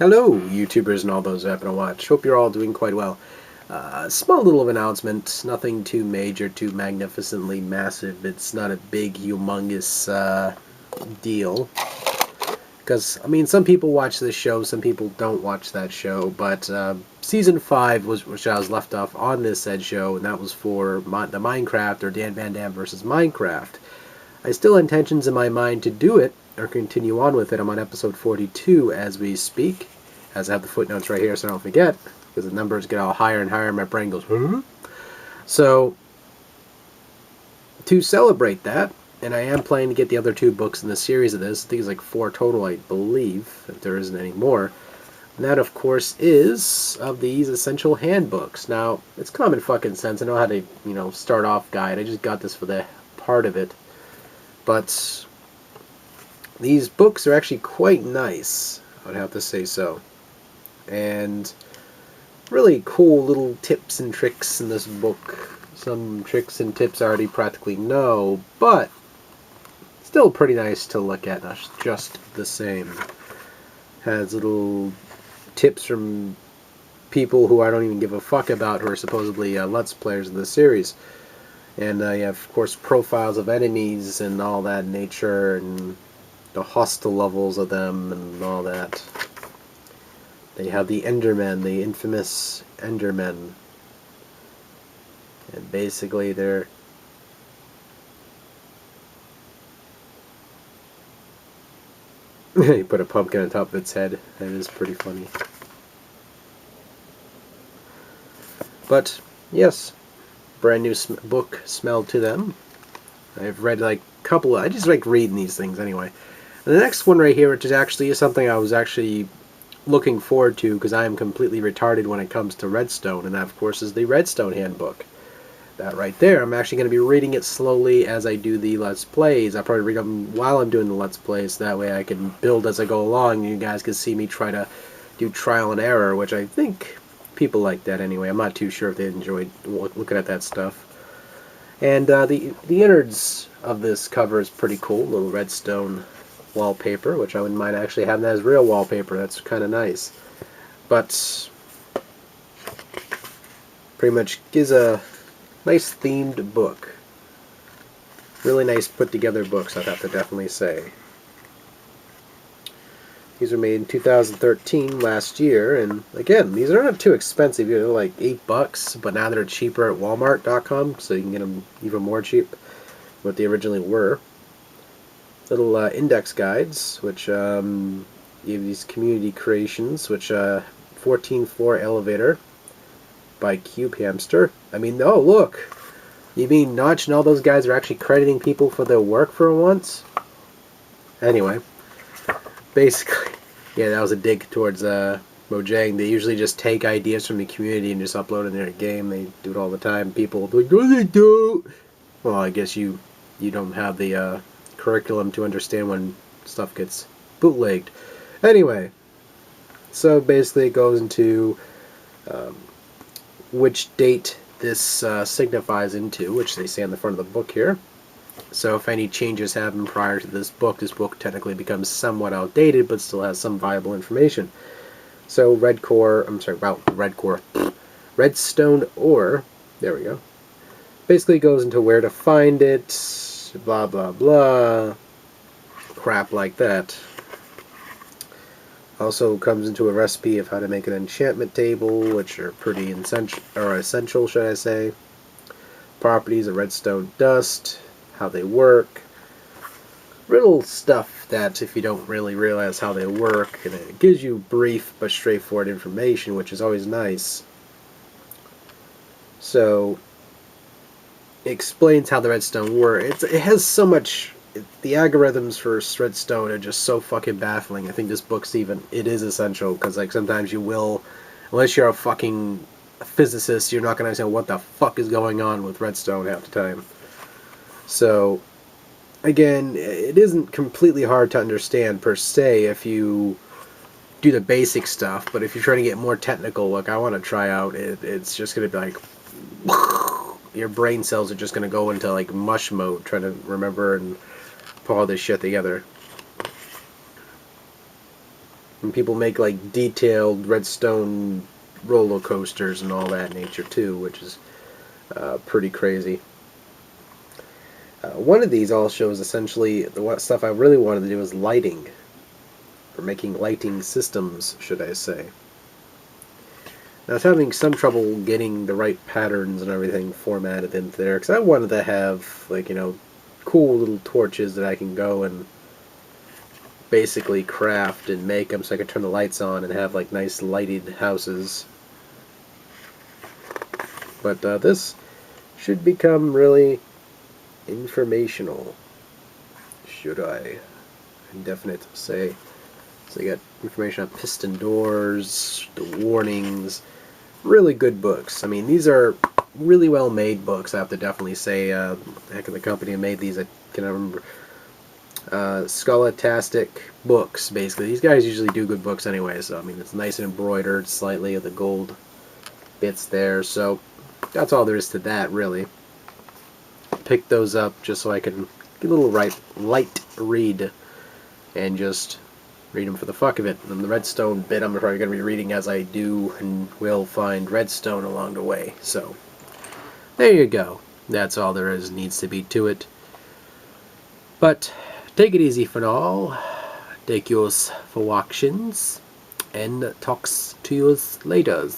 Hello, YouTubers and all those who happen to watch. Hope you're all doing quite well. Small little announcement, nothing too major, too magnificently massive. It's not a big, humongous deal. Because, I mean, some people watch this show, some people don't watch that show, but Season 5 was which I was left off on this said show, and that was for the Minecraft, or DanVanDam versus Minecraft. I still have intentions in my mind to do it, or continue on with it. I'm on episode 42 as we speak, as I have the footnotes right here so I don't forget, because the numbers get all higher and higher and my brain goes, huh? So, to celebrate that, and I am planning to get the other 2 books in the series of this, I think it's like 4 total, I believe, if there isn't any more. And that, of course, is of these essential handbooks. Now, it's common fucking sense. I know how to, start off guide. I just got this for the part of it. But these books are actually quite nice, I would have to say so. And really cool little tips and tricks in this book. Some tricks and tips I already practically know, but still pretty nice to look at, just the same. Has little tips from people who I don't even give a fuck about, who are supposedly Let's Players of the series. And you have, of course, profiles of enemies and all that nature, and the hostile levels of them and all that. They have the Endermen, the infamous Endermen. And basically they're... You put a pumpkin on top of its head. That is pretty funny. But, yes. Brand new book smelled to them. I've read like a couple I just like reading these things anyway. And the next one right here, which is actually something I was actually looking forward to, because I am completely retarded when it comes to Redstone, and that of course is the Redstone handbook. That right there, I'm actually going to be reading it slowly as I do the Let's Plays. I'll probably read them while I'm doing the Let's Plays, that way I can build as I go along, and you guys can see me try to do trial and error, which I think people like that anyway. I'm not too sure if they enjoyed looking at that stuff. And the innards of this cover is pretty cool. Little redstone wallpaper, which I wouldn't mind actually having that as real wallpaper. That's kind of nice. But pretty much gives a nice themed book. Really nice put together books, I'd have to definitely say. These were made in 2013, last year, and again, these are not too expensive. They're like $8, but now they're cheaper at Walmart.com, so you can get them even more cheap than what they originally were. Little index guides, which give these community creations, which 14th floor elevator by Cube Hamster. I mean, oh look, you mean Notch and all those guys are actually crediting people for their work for once? Anyway. Basically, yeah, that was a dig towards Mojang. They usually just take ideas from the community and just upload it in their game. They do it all the time. People are like, no, they do. Well, I guess you don't have the curriculum to understand when stuff gets bootlegged. Anyway, so basically it goes into which date this signifies into, which they say on the front of the book here. So if any changes happen prior to this book technically becomes somewhat outdated, but still has some viable information. So Redstone ore, there we go, basically goes into where to find it, blah blah blah, crap like that. Also comes into a recipe of how to make an enchantment table, which are pretty essential, should I say. Properties of redstone dust, how they work, little stuff that if you don't really realize how they work, and it gives you brief but straightforward information, which is always nice. So it explains how the redstone works. It has so much. The algorithms for redstone are just so fucking baffling. I think this book's it is essential, because like sometimes you will, unless you're a fucking physicist, you're not going to understand what the fuck is going on with redstone half the time. So, again, it isn't completely hard to understand per se if you do the basic stuff, but if you're trying to get more technical, like I want to try out, it's just going to be like, your brain cells are just going to go into like mush mode, trying to remember and pull all this shit together. And people make like detailed redstone roller coasters and all that nature too, which is pretty crazy. One of these all shows essentially the stuff I really wanted to do was lighting, or making lighting systems, should I say. Now I was having some trouble getting the right patterns and everything formatted into there, because I wanted to have, like, cool little torches that I can go and basically craft and make them so I could turn the lights on and have, like, nice lighted houses. But this should become really informational. Should I? Indefinite say. So you got information on piston doors, the warnings. Really good books. I mean, these are really well made books, I have to definitely say. The heck of the company who made these, I cannot remember. Scholastic Books, basically. These guys usually do good books anyway, so I mean, it's nice and embroidered slightly with the gold bits there, so that's all there is to that, really. Pick those up just so I can get a little light read and just read them for the fuck of it. And the redstone bit I'm probably going to be reading as I do and will find redstone along the way. So, there you go. That's all there is needs to be to it. But, take it easy for now. Take yours for walktions. And talks to yours later.